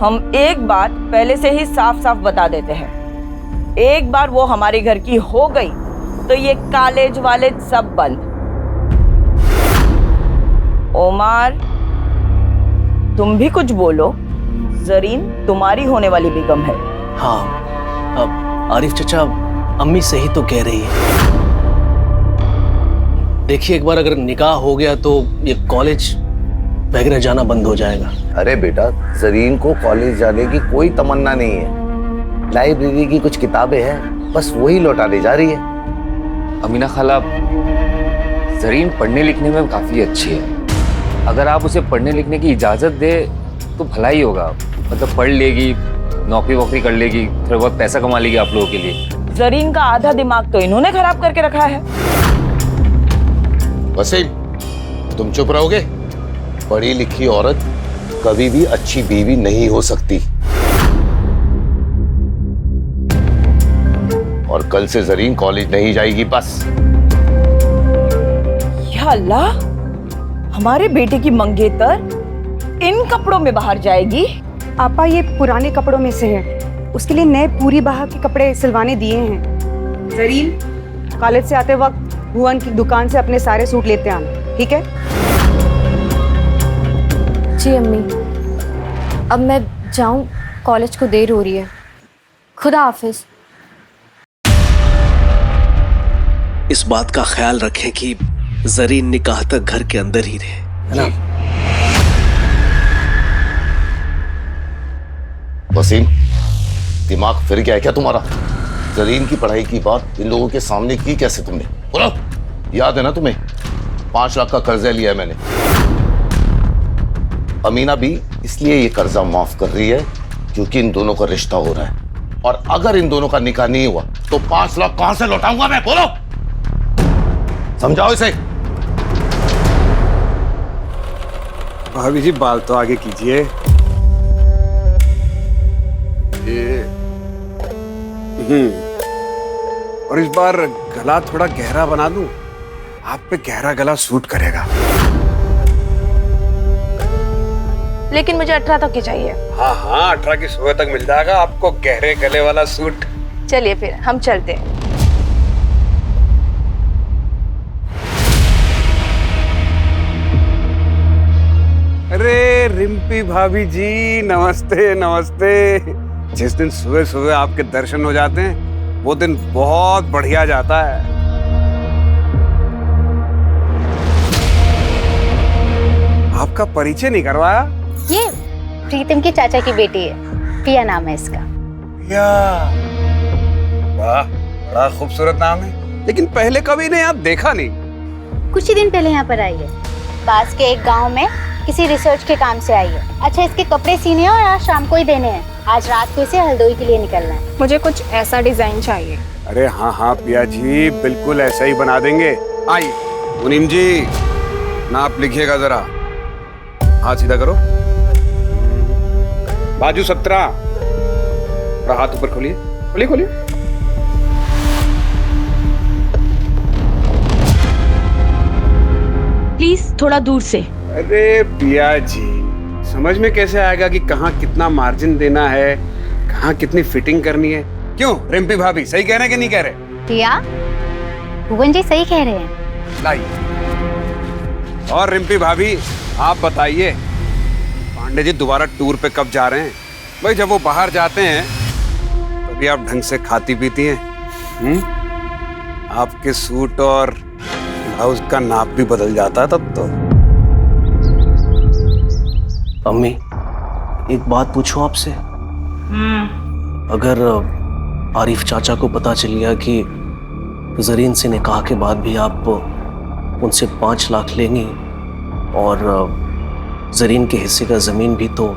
हम एक बात पहले से ही साफ साफ बता देते हैं, एक बार वो हमारे घर की हो गई तो ये कॉलेज वाले सब बंद। ओमार, तुम भी कुछ बोलो। जरीन तुम्हारी होने वाली बेगम है। हाँ, अब आरिफ चचा, अम्मी सही तो कह रही है। देखिए, एक बार अगर निकाह हो गया तो ये कॉलेज वगैरह जाना बंद हो जाएगा। अरे बेटा, जरीन को कॉलेज जाने की कोई तमन्ना नहीं है। लाइब्रेरी की कुछ किताबें हैं, बस वही लौटाने जा रही है। अमीना खाला, जरीन पढ़ने लिखने में काफी अच्छी है। अगर आप उसे पढ़ने लिखने की इजाजत दे तो भला ही होगा। मतलब पढ़ लेगी, नौकरी वोकरी कर लेगी, थोड़ा बहुत पैसा कमा लेगी आप लोगों के लिए। जरीन का आधा दिमाग तो इन्होंने खराब करके रखा है। वसीम, तुम चुप रहोगे? पढ़ी लिखी औरत कभी भी अच्छी बीवी नहीं हो सकती। और कल से जरीन कॉलेज नहीं जाएगी, बस। या अल्लाह, हमारे बेटे की मंगेतर इन कपड़ों में बाहर जाएगी? आपा, ये पुराने कपड़ों में से है, उसके लिए नए पूरी बाह के कपड़े सिलवाने दिए हैं। जरीन, कॉलेज से आते वक्त भुवन की दुकान से अपने सारे सूट लेते आना, ठीक है? जी अम्मी, अब मैं जाऊं, कॉलेज को देर हो रही है। खुदा हाफिज। इस बात का ख्याल रखें कि जरीन निकाह तक घर के अंदर ही रहे, है ना? वसीम, दिमाग फिर गया है क्या तुम्हारा? जरीन की पढ़ाई की बात इन लोगों के सामने की कैसे तुमने? बोलो, याद है ना तुम्हें? 5 लाख का कर्जा लिया है मैंने। अमीना भी इसलिए ये कर्जा माफ कर रही है क्योंकि इन दोनों का रिश्ता हो रहा है। और अगर इन दोनों का निकाह नहीं हुआ तो 5 लाख कहां से लौटाऊंगा मैं? बोलो, समझाओ इसे। भाभी जी, बाल तो आगे कीजिए। और इस बार गला थोड़ा गहरा बना दूं, आप पे गहरा गला सूट करेगा। लेकिन मुझे 18 तक की चाहिए। हाँ हाँ, 18 की सुबह तक मिल जाएगा आपको गहरे गले वाला सूट। चलिए फिर हम चलते हैं। अरे रिम्पी भाभी जी, नमस्ते नमस्ते। जिस दिन सुबह सुबह आपके दर्शन हो जाते हैं वो दिन बहुत बढ़िया जाता है। आपका परिचय नहीं करवाया? ये प्रीतम की चाचा की बेटी है, पिया नाम है इसका। पिया, वाह, बड़ा खूबसूरत नाम है। लेकिन पहले कभी ने यहाँ देखा नहीं। कुछ ही दिन पहले यहाँ पर आई है, पास के एक गांव में किसी रिसर्च के काम से आई है। अच्छा, इसके कपड़े सीने हैं और आज शाम को ही देने हैं। आज रात को इसे हल्द्वानी के लिए निकलना है। मुझे कुछ ऐसा डिजाइन चाहिए। अरे हाँ हाँ पिया जी, बिल्कुल ऐसा ही बना देंगे। आइए मुनीम जी, नाप लिखिएगा जरा। हाथ सीधा करो, बाजू 17, और हाथ ऊपर खोलिए, खोलिए खोलिए। प्लीज थोड़ा दूर से। अरे पिया जी, समझ में कैसे आएगा कि कहाँ कितना मार्जिन देना है, कहाँ कितनी फिटिंग करनी है? क्यों रिम्पी भाभी, सही कह रहे हैं कि नहीं कह रहे? पिया, भुवन जी सही कह रहे हैं। लाइए। और रिम्पी भाभी, आप बताइए, पांडे जी दोबारा टूर पे कब जा रहे हैं? भाई जब वो बाहर जाते हैं तभी आप ढंग से खाती पीती हैं। आपके सूट और ब्लाउज का नाप भी बदल जाता है तब तो। अम्मी, एक बात पूछूं आपसे? अगर आरिफ चाचा को पता चल गया कि जरीन से निकाह के बाद भी आप उनसे 5 लाख लेंगी और जरीन के हिस्से का जमीन भी, तो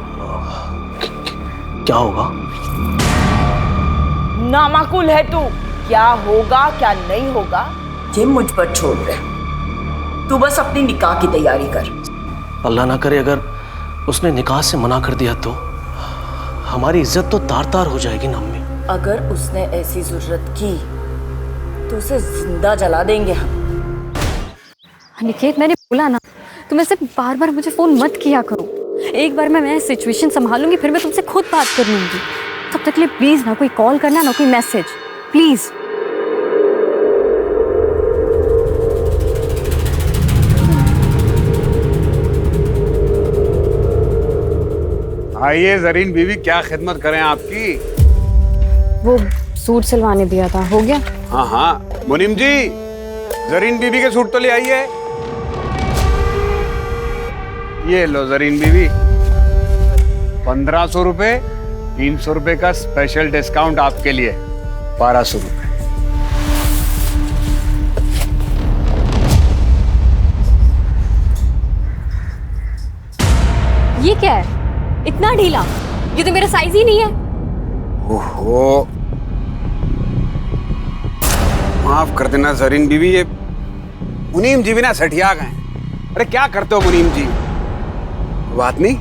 क्या होगा? नामाकुल है तू। क्या होगा क्या नहीं होगा ये मुझ पर छोड़ दे। तू बस अपनी निकाह की तैयारी कर। अल्लाह ना करे अगर उसने निकाह से मना कर दिया तो हमारी इज्जत तो तार तार हो जाएगी ना अम्मी। अगर उसने ऐसी जरूरत की तो उसे जिंदा जला देंगे हम। निकेत, मैंने बोला ना, तुम ऐसे बार बार मुझे फोन मत किया करो। एक बार मैं सिचुएशन संभालूंगी, फिर मैं तुमसे खुद बात कर लूंगी। तब तक के लिए प्लीज ना कोई कॉल करना, ना कोई मैसेज, प्लीज। आइए जरीन बीवी, क्या खिदमत करें आपकी। वो सूट सिलवाने दिया था, हो गया? हाँ हाँ मुनीम जी, जरीन बीबी के सूट तो ले आइए। ये लो जरीन बीवी, 1500 रुपए, 300 रुपए का स्पेशल डिस्काउंट आपके लिए, 1200 रुपए। ये क्या है, इतना ढीला? ये तो मेरा साइज ही नहीं है। ओहो, माफ कर देना जरीन बीवी, ये मुनीम जी भी ना सठिया गए। अरे क्या करते हो मुनीम जी? बात नहीं,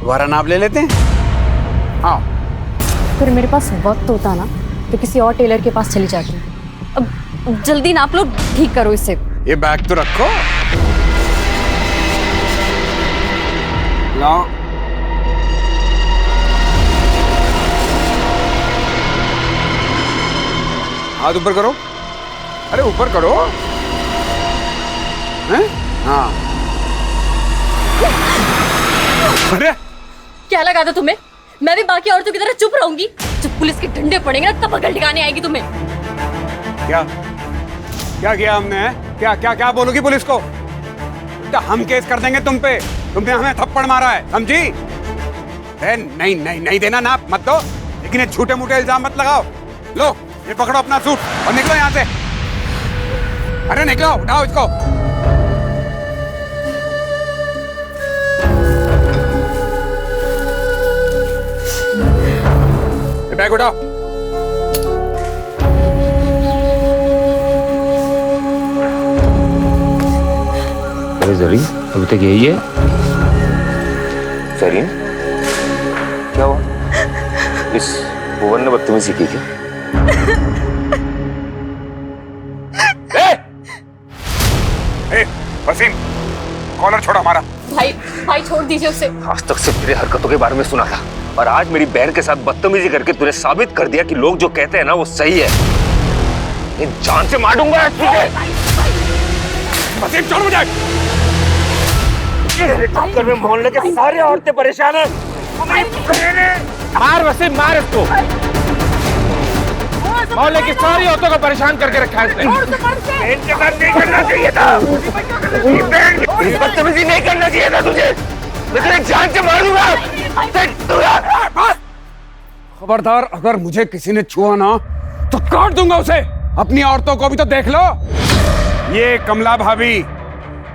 दोबारा नाप ले लेते हैं। हाँ, फिर मेरे पास वक्त होता ना तो किसी और टेलर के पास चली जाती। अब जल्दी नाप लो, ठीक करो इसे। ये बैग तो रखो। लाओ। हाथ ऊपर करो। अरे ऊपर करो। हैं? हाँ। अरे क्या लगा था तुम्हें? मैं भी बाकी औरतों की तरह चुप रहूंगी? जब पुलिस के डंडे पड़ेंगे ना तब अकल ठिकाने आएगी तुम्हें। क्या क्या किया हमने? है? क्या क्या क्या बोलोगी पुलिस को? क्या हम केस कर देंगे तुम पे? तुमने हमें थप्पड़ मारा है, समझी? नहीं नहीं नहीं देना नाप मत दो, लेकिन ये झूठे मूठे इल्जाम मत लगाओ। लो ये पकड़ो अपना सूट और निकलो यहाँ से। अरे निकलो, उठाओ इसको। ये बैग उठाओ। अरे जरीन, अभी तक यही है? जरीन, क्या हुआ? इस भुवन ने बदतमीजी की क्या? वसीम, कॉलर छोड़ो हमारा। भाई भाई छोड़ दीजिए उसे। आज तक सिर्फ तेरे हरकतों के बारे में सुना था, और आज मेरी बहन के साथ बदतमीजी करके तूने साबित कर दिया कि लोग जो कहते हैं ना वो सही है। ये जान से मार दूंगा आज तुझे। वसीम छोड़ मुझे। चक्कर में मोहल्ले के सारे औरतें परेशान हैं। मार वसीम, मार इसको। मोहल्ले की सारी औरतों को परेशान करके रखा है इसने। इनके साथ नहीं करना चाहिए था। बदतमीजी नहीं करना चाहिए था तुझे। मैं तुझे जान से मार दूंगा। खबरदार, अगर मुझे किसी ने छुआ ना तो काट दूंगा उसे। अपनी औरतों को भी तो देख लो। ये कमला भाभी,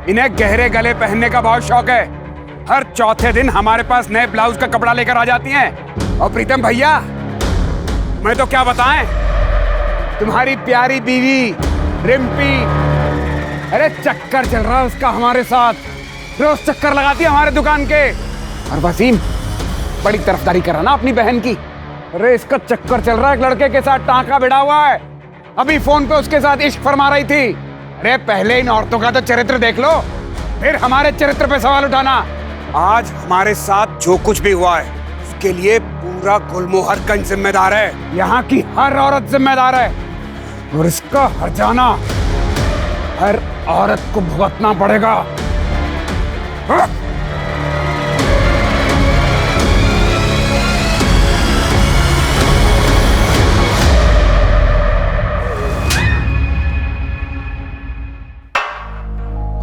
इन्हें गहरे गले पहनने का बहुत शौक है। हर चौथे दिन हमारे पास नए ब्लाउज का कपड़ा लेकर आ जाती हैं। और प्रीतम भैया, मैं तो क्या बताएं, तुम्हारी प्यारी बीवी रिम्पी, अरे चक्कर चल रहा है उसका हमारे साथ। रोज चक्कर लगाती है हमारे दुकान के। और वसीम बड़ी तरफदारी कर रहा ना अपनी बहन की। अरे इसका चक्कर चल रहा है, एक लड़के के साथ टांका भिड़ा हुआ है। अभी फोन पे उसके साथ इश्क फरमा रही थी। अरे पहले इन औरतों का तो चरित्र देख लो, फिर हमारे चरित्र पे सवाल उठाना। आज हमारे साथ जो कुछ भी हुआ है उसके लिए पूरा गुलमोहरगंज जिम्मेदार है। यहाँ की हर औरत जिम्मेदार है, और इसका हर्जाना हर औरत को भुगतना पड़ेगा। हाँ?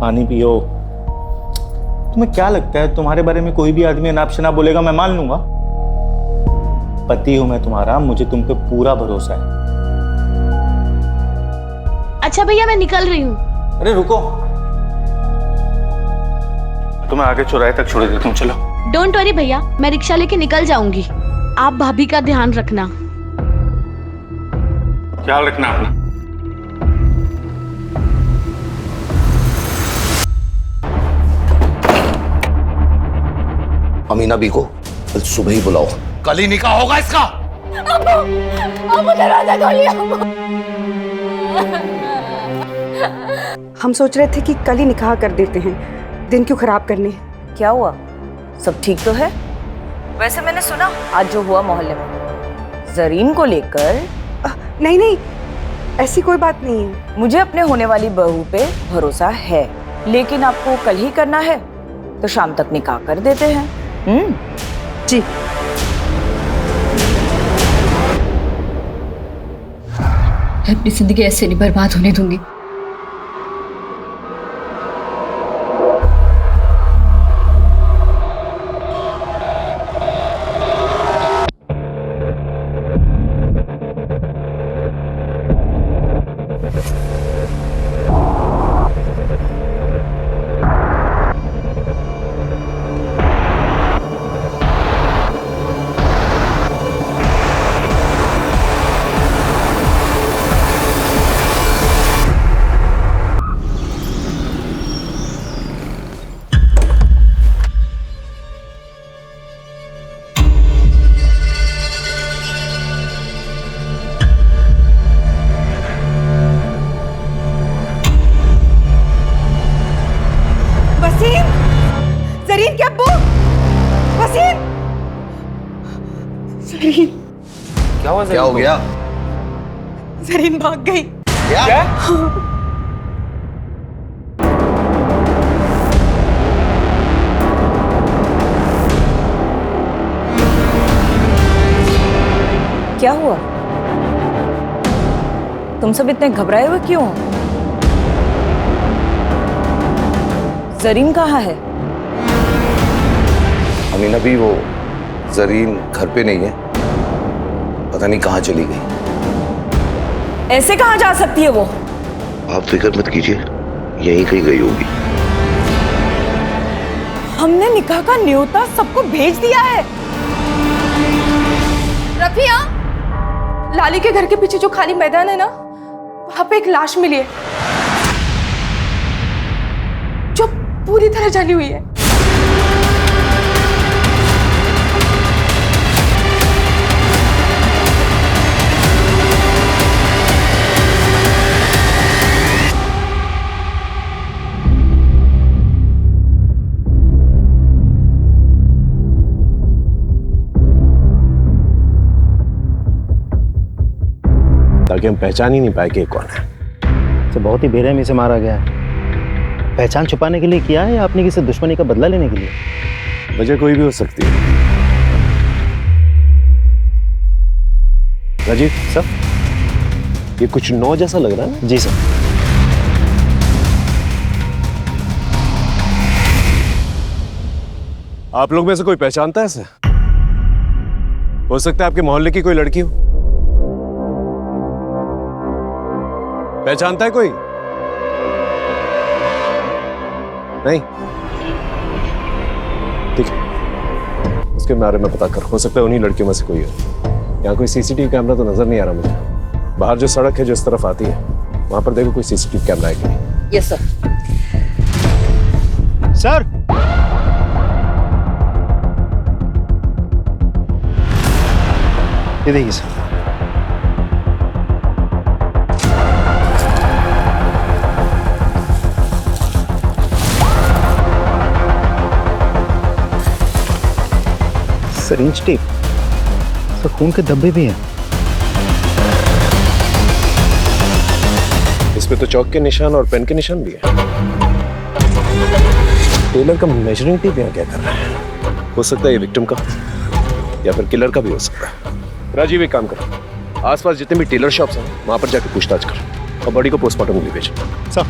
पानी पियो। तुम्हें क्या लगता है तुम्हारे बारे में कोई भी आदमी अनाप शनाप बोलेगा मैं मान लूंगा? पति हूं मैं तुम्हारा, मुझे तुम पे पूरा भरोसा है। अच्छा भैया मैं निकल रही हूँ। अरे रुको, तुम्हें आगे चौराहे तक छोड़ देता हूँ, चलो। डोंट वरी भैया, मैं रिक्शा लेके निकल जाऊंगी। आप भाभी का ध्यान रखना। ख्याल रखना अपना। अमीना बी को कल सुबह ही बुलाओ, कल ही निकाह होगा इसका। हम सोच रहे थे कि कल ही निकाह कर देते हैं, दिन क्यों खराब करने। क्या हुआ? सब ठीक तो है? वैसे मैंने सुना आज जो हुआ मोहल्ले में जरीन को लेकर। नहीं नहीं, ऐसी कोई बात नहीं है। मुझे अपने होने वाली बहू पे भरोसा है, लेकिन आपको कल ही करना है तो शाम तक निकाह कर देते हैं। जी। मैं अपनी जिंदगी ऐसे नहीं बर्बाद होने दूंगी। जरीन क्या अब्बू? वसीम! जरीन! क्या हुआ? क्या हो गया? जरीन भाग गई। क्या? क्या हुआ? तुम सब इतने घबराए हुए क्यों हो? जरीन कहाँ है? अमीना भी वो जरीन घर पे नहीं है, पता नहीं कहाँ चली गई। ऐसे कहाँ जा सकती है वो? आप फिक्र मत कीजिए, यहीं कहीं गई होगी। हमने निकाह का न्योता सबको भेज दिया है। रफिया, लाली के घर के पीछे जो खाली मैदान है ना, वहां पे एक लाश मिली है जो पूरी तरह जली हुई है। ताकि हम पहचान ही नहीं पाए कि कौन है। तो बहुत ही बेरहमी से मारा गया है। पहचान छुपाने के लिए किया है या आपने किसी दुश्मनी का बदला लेने के लिए? वजह कोई भी हो सकती है। राजीव सर, ये कुछ नौ जैसा लग रहा है ना? जी सर। आप लोग में से कोई पहचानता है इसे? हो सकता है आपके मोहल्ले की कोई लड़की हो। पहचानता है कोई? नहीं? ठीक है, उसके बारे में पता कर, हो सकता है उन्हीं लड़कियों में से कोई हो। यहाँ कोई सीसीटीवी कैमरा तो नजर नहीं आ रहा मुझे। बाहर जो सड़क है जो इस तरफ आती है, वहां पर देखो कोई सीसीटीवी कैमरा है कि नहीं। Yes sir. सर, ये देखिए सर। सिरिंज टेप, सर खून के धब्बे भी हैं। इसमें तो चौक के निशान और पेन के निशान भी है। टेलर का मेजरिंग टेप यहाँ क्या कर रहा है? हो सकता है ये विक्टिम का या फिर किलर का भी हो सकता है। राजीव एक काम कर, आसपास जितने भी टेलर शॉप्स हैं वहां पर जाकर पूछताछ कर और बॉडी को पोस्टमार्टम के लिए भेज। सर,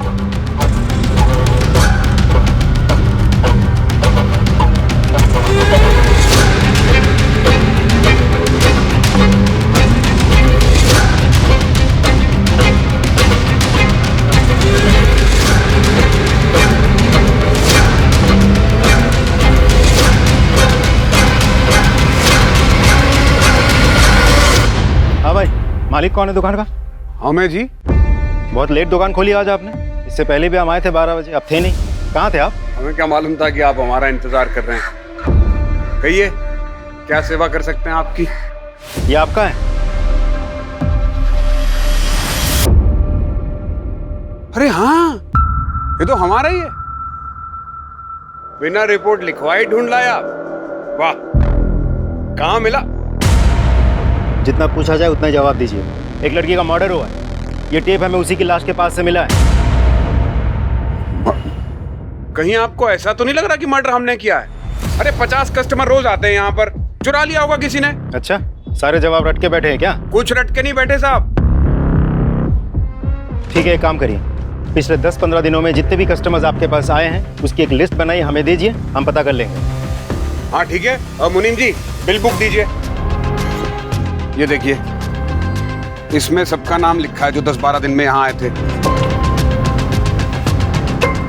मालिक कौन है दुकान का? हाँ मैं जी। बहुत लेट दुकान खोली आज आपने। इससे पहले भी हम आए थे 12 बजे, अब थे नहीं। कहाँ थे आप? हमें क्या मालूम था कि आप हमारा इंतजार कर रहे हैं। कहिए क्या सेवा कर सकते हैं आपकी? ये आपका है? अरे हाँ, ये तो हमारा ही है। बिना रिपोर्ट लिखवाए ढूंढ लाया आप। वाह, कहाँ मिला? जितना पूछा जाए उतना जवाब दीजिए। एक लड़की का मर्डर हुआ है, ये टेप हमें उसी की लाश के पास से मिला है। कहीं आपको ऐसा तो नहीं लग रहा कि मर्डर हमने किया है? अरे 50 कस्टमर रोज आते हैं यहाँ पर, चुरा लिया होगा किसी ने। अच्छा, सारे जवाब रट के बैठे हैं क्या? कुछ रट के नहीं बैठे साहब। ठीक है, एक काम करिए, पिछले 10-15 दिनों में जितने भी कस्टमर्स आपके पास आए हैं उसकी एक लिस्ट बनाई, हमें दीजिए, हम पता कर लेंगे। हाँ ठीक है, और मुनीम जी बिल बुक दीजिए। ये देखिए, इसमें सबका नाम लिखा है जो 10-12 दिन में यहाँ आए थे।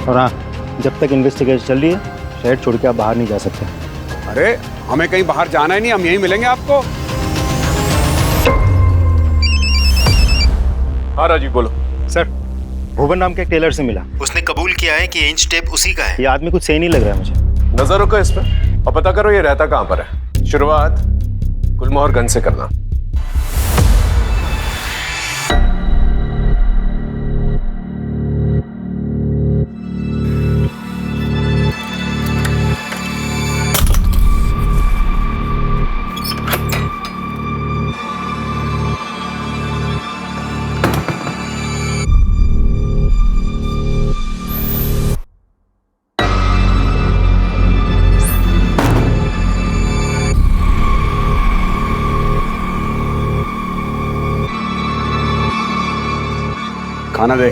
और हाँ, जब तक इन्वेस्टिगेशन चल रही है शहर छोड़ के आप बाहर नहीं जा सकते। अरे हमें कहीं बाहर जाना ही नहीं, हम यहीं मिलेंगे आपको। हाँ राजीव बोलो। सर, भुवन नाम के एक टेलर से मिला, उसने कबूल किया है कि इंच टेप उसी का है। ये आदमी कुछ सही नहीं लग रहा है मुझे। नजर रखो इस पर और पता करो ये रहता कहाँ पर है। शुरुआत गुलमोहर गंज से करना। खाना दे।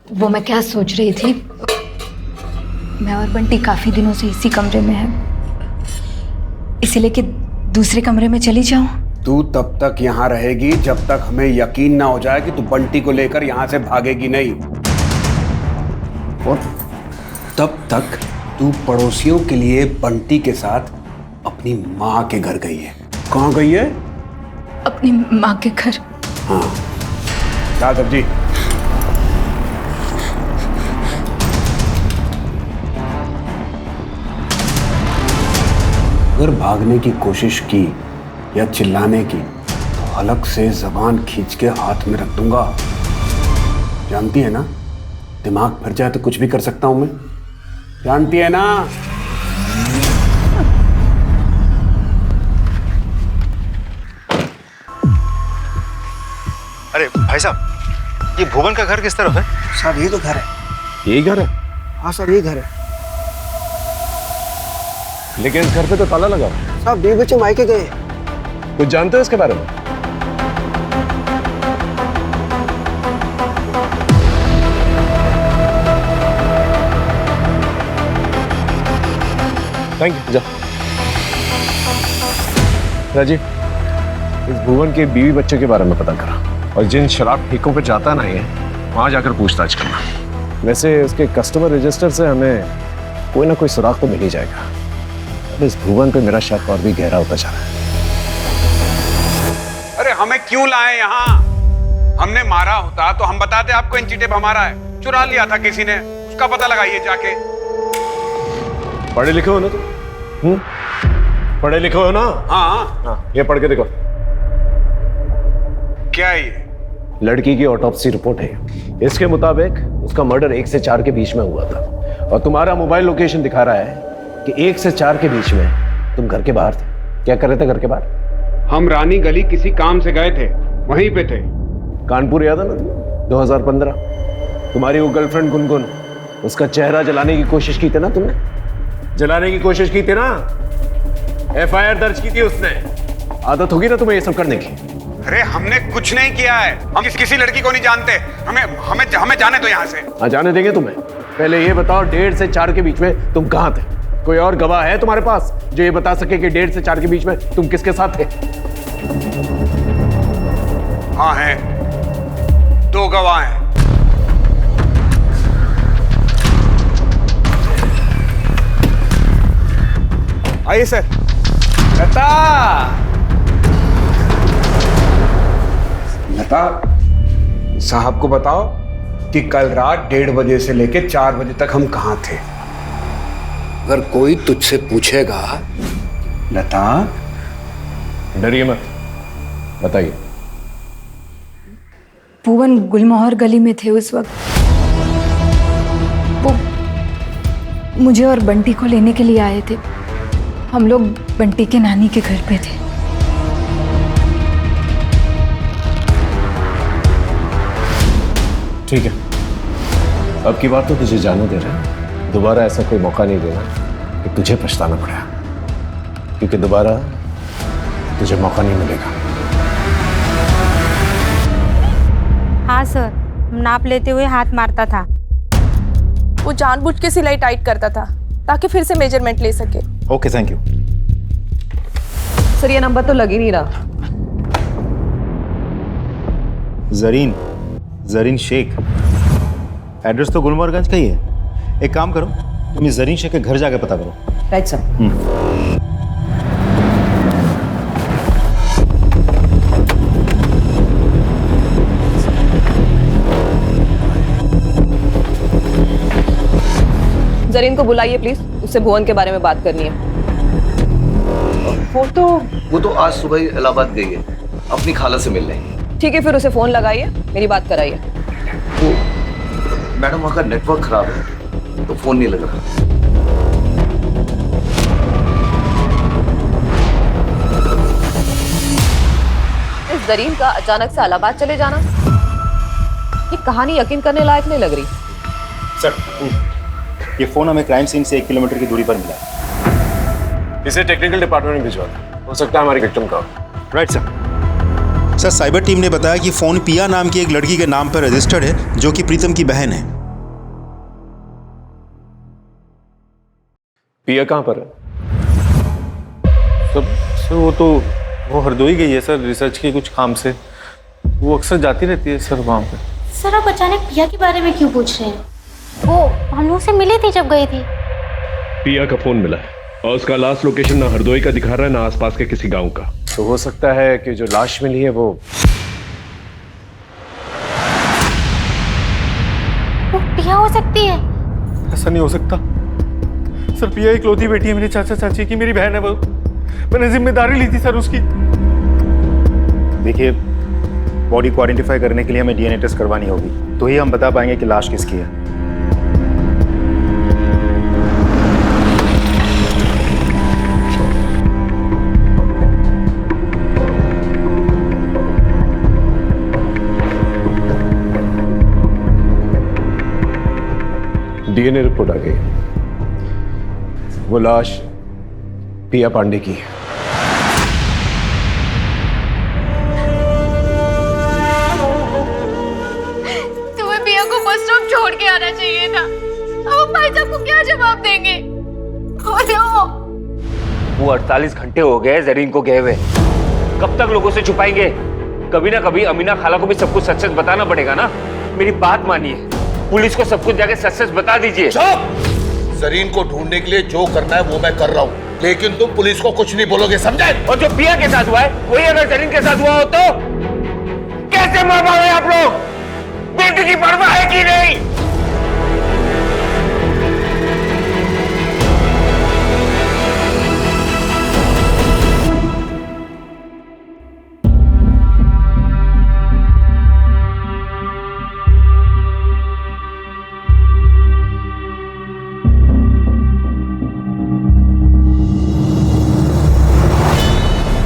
वो मैं क्या सोच रही थी, मैं और बंटी काफी दिनों से इसी कमरे में हैं, इसीलिए कि दूसरे कमरे में चली जाऊं। तू तब तक यहाँ रहेगी जब तक हमें यकीन ना हो जाए कि तू बंटी को लेकर यहाँ से भागेगी नहीं, और तब तक तू पड़ोसियों के लिए बंटी के साथ अपनी माँ के घर गई है। कहाँ गई है? अपनी माँ के घर। हाँ, क्या सब्जी? अगर भागने की कोशिश की या चिल्लाने की तो हलक से जबान खींच के हाथ में रख दूंगा। जानती है ना, दिमाग फिर जाए तो कुछ भी कर सकता हूं मैं। जानती है ना? अरे भाई साहब, ये भुवन का घर किस तरफ है? साहब ये तो घर है। यही घर है? हाँ सर, ये घर है। लेकिन इस घर पे तो ताला लगा है। साहब 2 बच्चे मायके गए। कुछ जानते हो इसके बारे में? Thank you. जा राजीव, इस भुवन के बीवी बच्चे के बारे में पता करा, और जिन शराब ठेकों पे जाता ना ये, वहां जाकर पूछताछ करना। वैसे उसके कस्टमर रजिस्टर से हमें कोई ना कोई सुराग तो मिल ही जाएगा। अब इस भुवन पे मेरा शक और भी गहरा होता जा रहा है। अरे हमें क्यों लाए यहाँ? हमने मारा होता तो हम बताते आपको इंची टेप हमारा है। चुरा लिया था किसी ने, उसका पता लगाइए जाके। पढ़े लिखे हो ना तुम? पढ़े लिखे हो ना? हाँ, ये पढ़ के देखो। क्या है ये? लड़की की ऑटोप्सी रिपोर्ट है। इसके मुताबिक उसका मर्डर 1 से 4 के बीच में हुआ था, और तुम्हारा मोबाइल लोकेशन दिखा रहा है कि 1 से 4 के बीच में तुम घर के बाहर थे। क्या कर रहे थे घर के बाहर? हम रानी गली किसी काम से गए थे, वहीं पे थे। कानपुर याद है ना? 2015 तुम्हारी वो गर्लफ्रेंड गुनगुन, उसका चेहरा जलाने की कोशिश की थी ना तुमने? जलाने की कोशिश की थी ना? FIR दर्ज की थी उसने। आदत होगी ना तुम्हें ये सब करने की? अरे हमने कुछ नहीं किया है, हम किसी लड़की को नहीं जानते। हमें जाने दो यहाँ से। हाँ, जाने देंगे तुम्हें। पहले ये बताओ 1.5 से 4 के बीच में तुम कहाँ थे? कोई और गवाह है तुम्हारे पास जो ये बता सके कि 1.5 से 4 के बीच में तुम किसके साथ थे? हाँ है, 2 गवाह हैं। आइए सर। लता, लता साहब को बताओ कि कल रात 1:30 बजे से लेकर 4 बजे तक हम कहाँ थे। अगर कोई तुझसे पूछेगा, लता डरिए मत। बताइए। भुवन गुलमोहर गली में थे उस वक्त। वो मुझे और बंटी को लेने के लिए आए थे। हम लोग बंटी के नानी के घर पे थे। ठीक है, अब की बार तो तुझे जाने दे रहे हैं। दोबारा ऐसा कोई मौका नहीं देना कि तुझे पछताना पड़ा, क्योंकि दोबारा तुझे मौका नहीं मिलेगा। हाँ सर, नाप लेते हुए हाथ मारता था। वो जानबूझ के सिलाई टाइट करता था ताकि फिर से मेजरमेंट ले सके। Okay, thank you. सर ये नंबर तो लग ही नहीं रहा। जरीन शेख, एड्रेस तो गुलमोहरगंज का ही है। एक काम करो, तुम इस जरीन शेख के घर जाके पता करो। Right sir. जरीन को बुलाइए प्लीज, उससे भुवन के बारे में बात करनी है। वो तो आज सुबह ही इलाहाबाद गई है अपनी खाला से मिलने। ठीक है, फिर उसे फोन लगाइए, मेरी बात कराइए। वो मैडम वहाँ का नेटवर्क खराब है तो फोन नहीं लग रहा। इस जरीन का अचानक से इलाहाबाद चले जाना, ये कहानी यकीन करने लायक नहीं लग रही। सर, ये फोन हमें क्राइम सीन से 1 किलोमीटर की दूरी पर मिला है। इसे टेक्निकल डिपार्टमेंट में भिजवा दो, हो सकता है हमारी विक्टिम का। Right sir. Sir, cyber team ने बताया कि फोन पिया नाम की एक लड़की के नाम पर रजिस्टर्ड है, जो कि प्रीतम की बहन है। पिया कहाँ पर है? सर वो हरदोई गई है सर, रिसर्च के कुछ काम से। वो अक्सर जाती रहती है सर वहाँ पे। सर आप अचानक पिया के बारे में क्यों पूछ रहे हैं? वो हम लोग से मिली थी जब गई थी। पिया का फोन मिला है और उसका लास्ट लोकेशन ना हरदोई का दिखा रहा है ना आसपास के किसी गांव का। तो हो सकता है कि जो लाश मिली है वो पिया हो सकती है। ऐसा नहीं हो सकता सर। पिया इकलौती बेटी है मेरे चाचा चाची की, मेरी बहन है वो। मैंने जिम्मेदारी ली थी सर उसकी। देखिए, बॉडी को आइडेंटिफाई करने के लिए हमें डीएनए टेस्ट करवानी होगी, तो ही हम बता पाएंगे कि लाश किसकी है। डीएनए रिपोर्ट आ गई। वो लाश पिया पांडे की है। तुम्हें पिया को बस स्टॉप छोड़ के आना चाहिए था। अब भाई साहब को क्या जवाब देंगे? वो 48 घंटे हो गए जरीन को गए हुए। कब तक लोगों से छुपाएंगे? कभी ना कभी अमीना खाला को भी सब कुछ सच सच बताना पड़ेगा ना। मेरी बात मानिए, पुलिस को सब कुछ जाके सच सच बता दीजिए। जरीन को ढूंढने के लिए जो करना है वो मैं कर रहा हूँ, लेकिन तुम पुलिस को कुछ नहीं बोलोगे, समझे? और जो पिया के साथ हुआ है वही अगर जरीन के साथ हुआ हो तो कैसे मार पाओगे आप लोग? बेटी की परवाह है कि नहीं?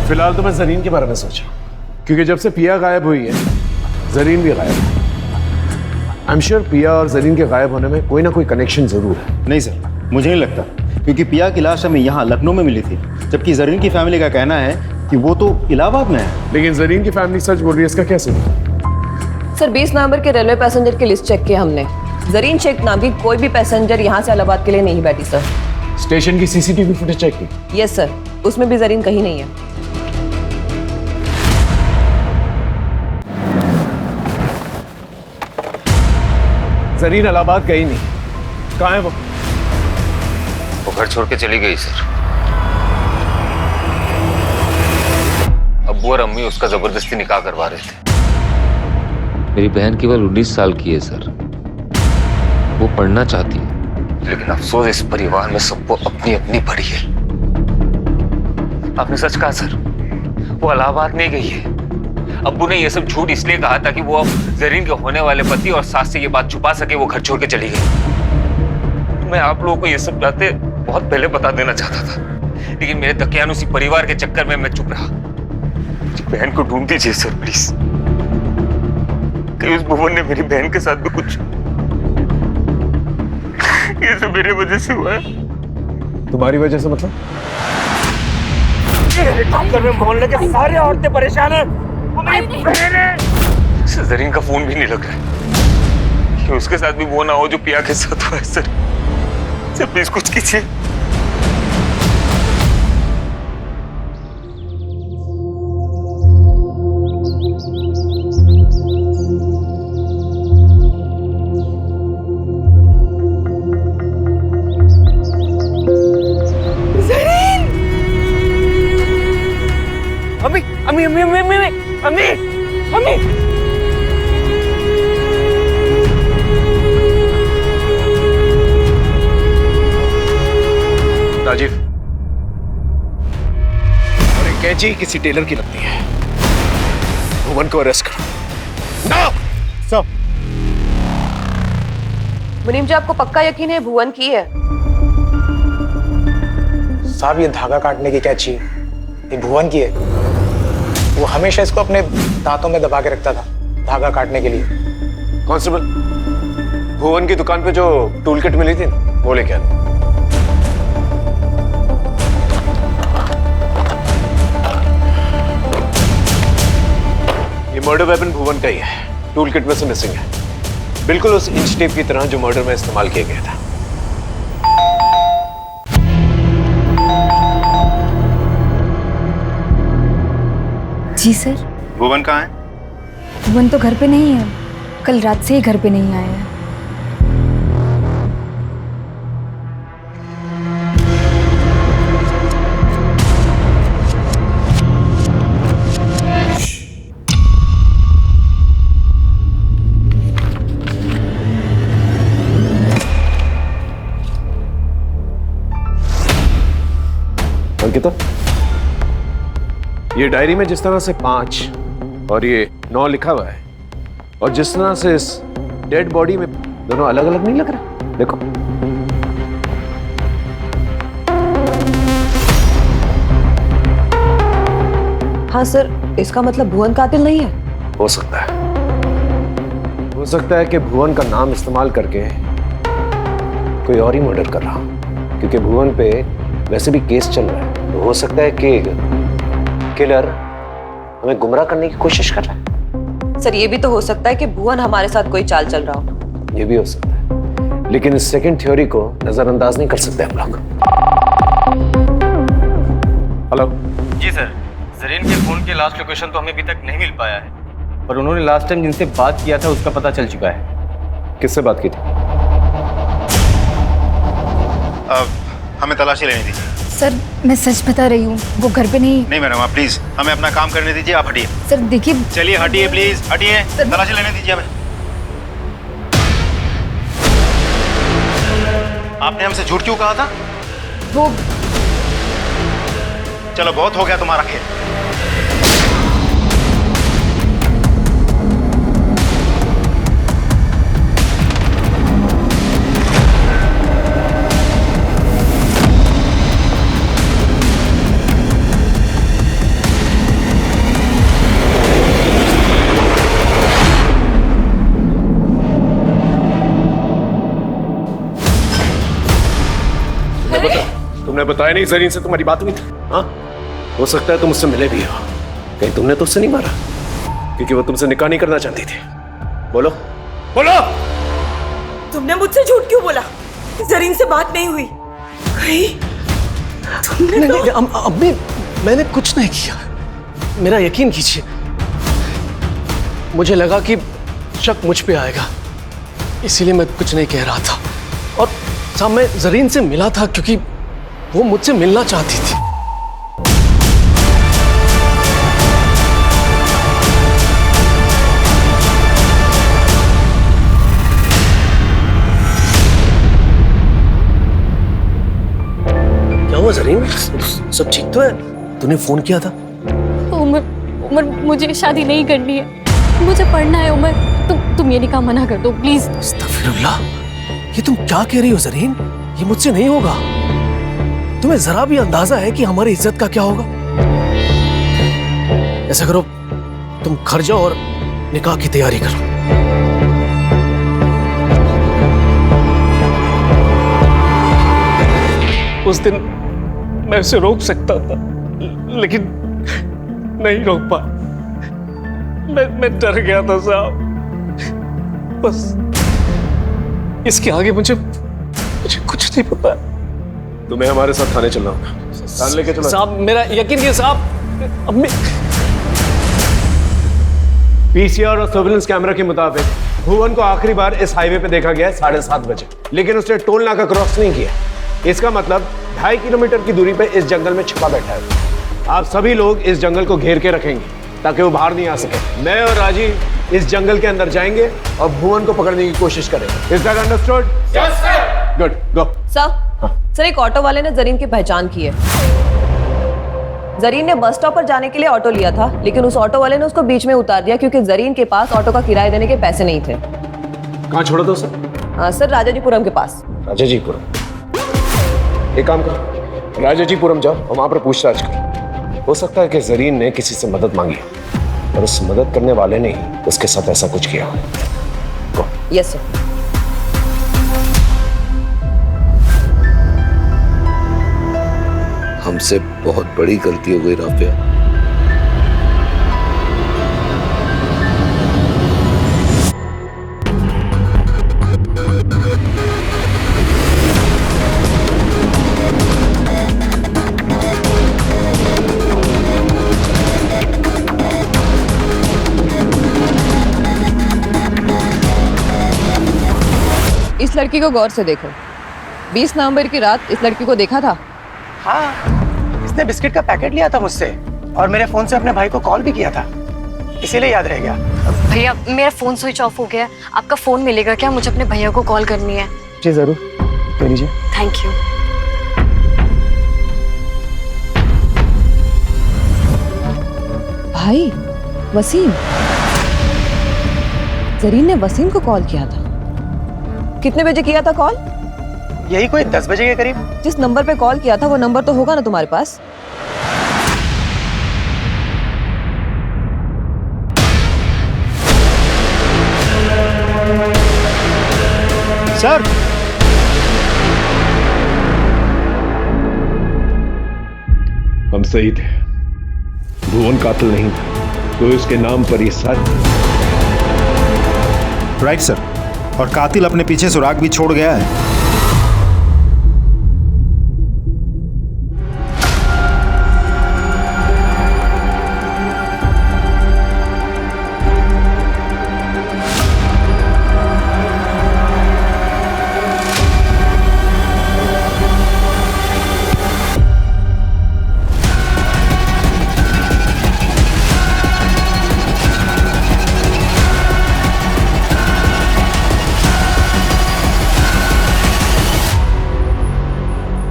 फिलहाल तो मैं जरीन के बारे में सोचा, क्योंकि जब से पिया गायब हुई है जरीन भी गायब है। आई एम श्योर पिया और जरीन के गायब होने में कोई ना कोई कनेक्शन जरूर है। नहीं सर, मुझे नहीं लगता, क्योंकि पिया की लाश हमें यहाँ लखनऊ में मिली थी, जबकि जरीन की फैमिली का कहना है कि वो तो इलाहाबाद में है। लेकिन जरीन की फैमिली सच बोल रही है, इसका कैसे? सर 20 नवंबर के रेलवे पैसेंजर की लिस्ट चेक की हमने। जरीन शेख नाम की कोई भी पैसेंजर यहाँ से इलाहाबाद के लिए नहीं बैठी सर। स्टेशन की सीसीटीवी फुटेज चेक की? यस सर, उसमें भी जरीन कहीं नहीं है। जरीन इलाहाबाद गई नहीं, कहाँ है वो? वो घर छोड़ के चली गई सर। अब्बू और अम्मी उसका जबरदस्ती निकाह करवा रहे थे। मेरी बहन केवल 19 साल की है सर। वो पढ़ना चाहती है, लेकिन अफसोस इस परिवार में सबको अपनी अपनी पड़ी है। आपने सच कहा सर, वो इलाहाबाद नहीं गई है, अब्बू ने ये सब झूठ इसलिए कहा था कि वो अब जरीन के होने वाले पति और सास से ये बात छुपा सके, वो घर छोड़ के चली गई। मैं आप लोगों को ये सब बातें बहुत पहले बता देना चाहता था, लेकिन मेरे दकियानुसी परिवार के चक्कर में मैं चुप रहा। मेरी बहन को ढूंढ दीजिए सर प्लीज। कहीं उस भुवन ने मेरी बहन के साथ भी कुछ, ये सब मेरी वजह से हुआ है। तुम्हारी वजह से मतलब? हेलीकॉप्टर में मोहल्ले के सारे औरतें परेशान हैं। वो मेरी बहन है। जरीन का फोन भी नहीं लग रहा है कि उसके साथ भी वो ना हो जो पिया के साथ हुआ है। सर प्लीज कुछ कीजिए। अम्मी राजीव, और एक कैंची किसी टेलर की लगती है। भुवन को अरेस्ट करो। ना सर। मुनीम जी, आपको पक्का यकीन है भुवन की है? साहब, ये धागा काटने की कैंची ये भुवन की है। वो हमेशा इसको अपने दांतों में दबा के रखता था धागा काटने के लिए। कांस्टेबल, भुवन की दुकान पे जो टूल किट मिली थी वो लेके आना। ये मर्डर वेपन भुवन का ही है। टूल किट में से मिसिंग है, बिल्कुल उस इंच टेप की तरह जो मर्डर में इस्तेमाल किया गया था। जी सर। भुवन कहाँ है? भुवन तो घर पे नहीं है, कल रात से ही घर पे नहीं आया है। अंकिता, ये डायरी में जिस तरह से 5 और ये 9 लिखा हुआ है, और जिस तरह से इस डेड बॉडी में दोनों अलग अलग नहीं लग रहा? देखो। हाँ सर, इसका मतलब भुवन कातिल नहीं है? हो सकता है। हो सकता है कि भुवन का नाम इस्तेमाल करके कोई और ही मर्डर कर रहा हो, क्योंकि भुवन पे वैसे भी केस चल रहा है। तो हो सकता है कि किलर हमें गुमराह करने की कोशिश कर रहा है। सर, ये भी तो हो सकता है कि भुवन हमारे साथ कोई चाल चल रहा हो। ये भी हो सकता है, लेकिन इस सेकंड थ्योरी को नजरअंदाज नहीं कर सकते हम लोग। हेलो जी सर, जरीन के फोन के लास्ट लोकेशन तो हमें अभी तक नहीं मिल पाया है, पर उन्होंने लास्ट टाइम जिनसे बात किया था उसका पता चल चुका है। किससे बात की थी? हमें तलाशी लेने दीजिए। सर, मैं सच बता रही हूँ, वो घर पे नहीं। नहीं मैडम, आप प्लीज हमें अपना काम करने दीजिए। आप हटिए। सर देखिए। चलिए हटिए प्लीज, हटिए। तलाशी लेने दीजिए हमें। आपने हमसे झूठ क्यों कहा था? वो चलो, बहुत हो गया तुम्हारा खेल। तुमने बताया नहीं जरीन से तुम्हारी बात हुई थी? हाँ, हो सकता है तुम उससे मिले भी हो। कहीं तुमने तो उससे नहीं मारा? क्योंकि वो तुमसे निकाह नहीं करना चाहती थी। बोलो बोलो। तुमने मुझसे झूठ क्यों बोला? जरीन से बात नहीं हुई? कहीं तुमने नहीं, अम्मी, मैंने कुछ नहीं किया। मेरा यकीन कीजिए, मुझे लगा कि शक मुझ पे आएगा, इसीलिए मैं कुछ नहीं कह रहा था। और साहब, मैं जरीन से मिला था क्योंकि वो मुझसे मिलना चाहती थी। क्या हुआ जरीन? सब ठीक तो है? तूने फोन किया था? उमर मुझे शादी नहीं करनी है, मुझे पढ़ना है उमर। तुम ये निकाह मना कर दो प्लीज। अस्तगफिरुल्लाह, ये तुम क्या कह रही हो जरीन? ये मुझसे नहीं होगा। तुम्हें जरा भी अंदाजा है कि हमारी इज्जत का क्या होगा? ऐसा करो, तुम घर जाओ और निकाह की तैयारी करो। उस दिन मैं उसे रोक सकता था, लेकिन नहीं रोक पा। मैं डर गया था साहब। बस इसके आगे मुझे कुछ नहीं पता। तुम्हें हमारे साथ थाने चलना होगा। थाने लेके चलो साहब, मेरा यकीन कीजिए साहब। अब पीसीआर और सर्विलेंस कैमरा के मुताबिक भुवन को आखिरी बार इस हाईवे पे देखा गया है 7:30 बजे, लेकिन उसने टोल नाका क्रॉस नहीं किया। इसका मतलब 2.5 किलोमीटर की दूरी पे इस जंगल में छिपा बैठा है। आप सभी लोग इस जंगल को घेर के रखेंगे ताकि वो बाहर नहीं आ सके। मैं और राजीव इस जंगल के अंदर जाएंगे और भुवन को पकड़ने की कोशिश करेंगे। Is that understood? Yes sir. Good, go. Sir एक ऑटो वाले ने जरीन की पहचान की है। जरीन ने बस स्टॉप पर जाने के लिए ऑटो लिया था, लेकिन उस ऑटो वाले ने उसको बीच में उतार दिया क्योंकि जरीन के पास ऑटो का किराया देने के पैसे नहीं थे। कहाँ छोड़ा था सर? सर राजाजीपुरम के पास। राजाजीपुरम? एक काम कर, राजाजीपुरम जाओ और वहां पर पूछताछ कर। हो सकता है कि जरीन ने किसी से मदद मांगी और उस मदद करने वाले ने ही उसके साथ ऐसा कुछ किया। Yes sir. हमसे बहुत बड़ी गलती हो गई राफिया। इस लड़की को गौर से देखो। 20 नवंबर की रात इस लड़की को देखा था? हाँ, इसने बिस्किट का पैकेट लिया था मुझसे और मेरे फोन से अपने भाई को कॉल भी किया था, इसीलिए याद रह गया। भैया मेरा फोन स्विच ऑफ हो गया है, आपका फोन मिलेगा क्या? मुझे अपने भैया को कॉल करनी है। जी जरूर, ले लीजिए। Thank you. भाई वसीम, जरीन ने वसीम को कॉल किया था। कितने बजे किया था कॉल? यही कोई 10 बजे के करीब। जिस नंबर पे कॉल किया था वो नंबर तो होगा ना तुम्हारे पास? सर, हम सही थे, भुवन कातिल नहीं था, तो इसके नाम पर ये सारी। राइट सर, और कातिल अपने पीछे सुराग भी छोड़ गया है।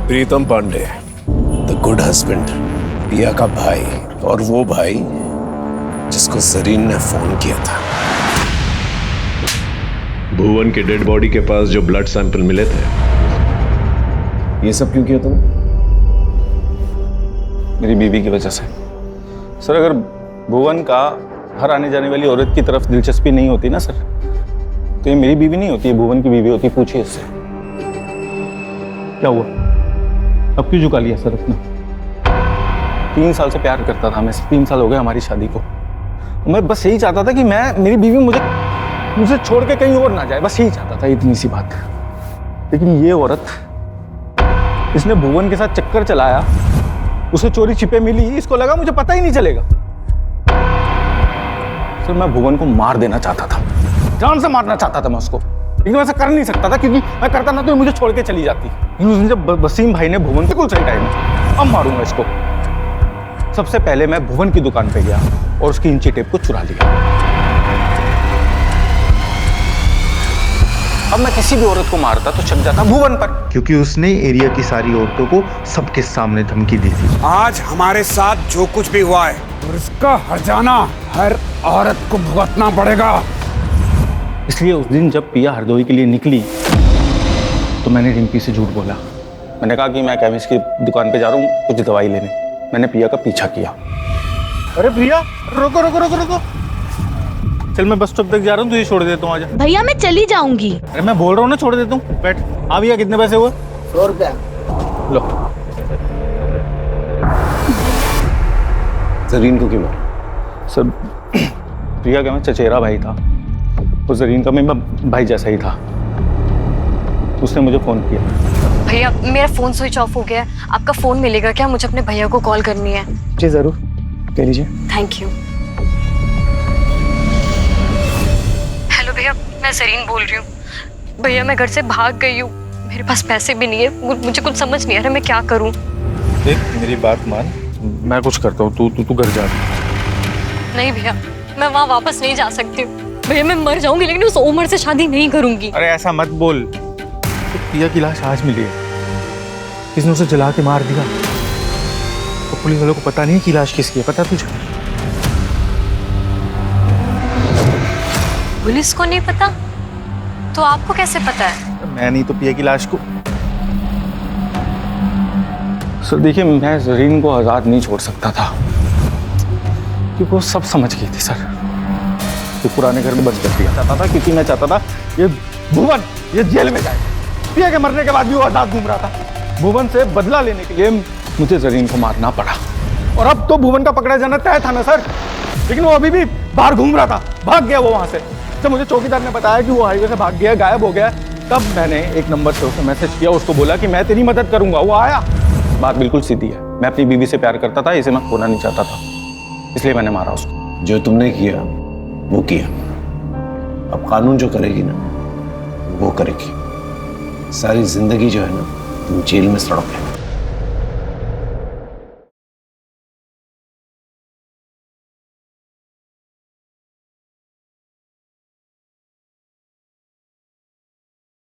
प्रीतम पांडे, द गुड हस्बैंड, पिया का भाई, और वो भाई जिसको जरीन ने फोन किया था। भुवन के डेड बॉडी के पास जो ब्लड सैंपल मिले थे, ये सब क्यों किया तुमने? मेरी बीवी की वजह से। सर, अगर भुवन का घर आने जाने वाली औरत की तरफ दिलचस्पी नहीं होती ना सर, तो ये मेरी बीवी नहीं होती, ये भुवन की बीवी होती। पूछिए इससे क्या हुआ, अब क्यों झुका लिया सर अपना? 3 साल से प्यार करता था मैं, 3 साल हो गए हमारी शादी को। मैं बस यही चाहता था कि मेरी बीवी मुझे छोड़ के कहीं और ना जाए, बस यही चाहता था, इतनी सी बात। लेकिन ये औरत, इसने भुवन के साथ चक्कर चलाया, उसे चोरी छिपे मिली, इसको लगा मुझे पता ही नहीं चलेगा। सर, मैं भुवन को मार देना चाहता था, जान से मारना चाहता था मैं उसको, लेकिन वैसा कर नहीं सकता था क्योंकि मैं करता ना तो मुझे छोड़ के चली जाती। लेकिन जब वसीम भाई ने भुवन बिल्कुल सही टाइम है, अब मारूंगा इसको। सबसे पहले मैं भुवन की दुकान पे गया और उसकी इंची टेप को चुरा लिया। अब अब मैं किसी भी औरत को मारता तो शक जाता भुवन पर, क्योंकि उसने एरिया की सारी औरतों को सबके सामने धमकी दी थी। आज हमारे साथ जो कुछ भी हुआ है और इसका हर्जाना हर औरत को भुगतना पड़ेगा। इसलिए उस दिन जब पिया हरदोई के लिए निकली तो मैंने रिंपी से झूठ बोला। मैंने कहा कि मैं केमिस्ट की दुकान पे जा रहा हूँ कुछ दवाई लेने। मैंने पिया का पीछा किया। अरे प्रिया रुको रुको रुको रुको, चल मैं बस स्टॉप तक जा रहा हूँ, तुझे छोड़ देता हूँ, आजा। भैया मैं चली जाऊंगी। अरे मैं बोल रहा हूँ ना, छोड़ देता हूँ, बैठ। हाँ भैया, कितने पैसे हुए? 100 रुपया। लो। जरीन को क्यों मारा? सर प्रिया का मैं चचेरा भाई था, और जरीन का मेरा भाई जैसा ही था। उसने मुझे फोन किया। भैया मेरा फोन स्विच ऑफ हो गया है, आपका फोन मिलेगा क्या? मुझे अपने भैया को कॉल करनी है। जी जरूर, कह लीजिए। Thank you. हेलो भैया, मैं जरीन बोल रही हूँ। भैया मैं घर से भाग गई हूँ, मेरे पास पैसे भी नहीं है, मुझे कुछ समझ नहीं आ रहा मैं क्या करूँ। देख मेरी बात मान, मैं कुछ करता हूँ, तू घर जा। नहीं भैया, मैं वहाँ वापस नहीं जा सकती हूँ। भैया मैं मर जाऊंगी लेकिन उस उम्र से शादी नहीं करूंगी। अरे ऐसा मत बोल। तो पिया की लाश आज मिली है, किसने उसे जला के मार दिया। तो पुलिस वालों को पता नहीं कि लाश किसकी है, पता तुझे? पुलिस को नहीं पता तो आपको कैसे पता है? मैं नहीं तो पिया की लाश को। सर देखिए, मैं जरीन को आजाद नहीं छोड़ सकता था, क्योंकि वो सब समझ गई थी सर। तो पुराने घर में बंद कर दिया चाहता था, क्योंकि मैं चाहता था ये भुवन ये जेल में जाए। पिया के मरने के बाद भी वो आजाद घूम रहा था। भुवन से बदला लेने के लिए मुझे जरीन को मारना पड़ा, और अब तो भुवन का पकड़ा जाना तय था ना सर। लेकिन वो अभी भी बाहर घूम रहा था, भाग गया वो वहां से। जब मुझे चौकीदार ने बताया कि वो हाईवे से भाग गया, गायब हो गया, तब मैंने एक नंबर से उसे मैसेज किया, उसको बोला कि मैं तेरी मदद करूंगा। वो आया। बात बिल्कुल सीधी है, मैं अपनी बीवी से प्यार करता था, इसे मैं खोना नहीं चाहता था, इसलिए मैंने मारा उसको। जो तुमने किया वो किया, अब कानून जो करेगी ना वो करेगी। सारी जिंदगी जो है ना तुम जेल में सड़ोगे।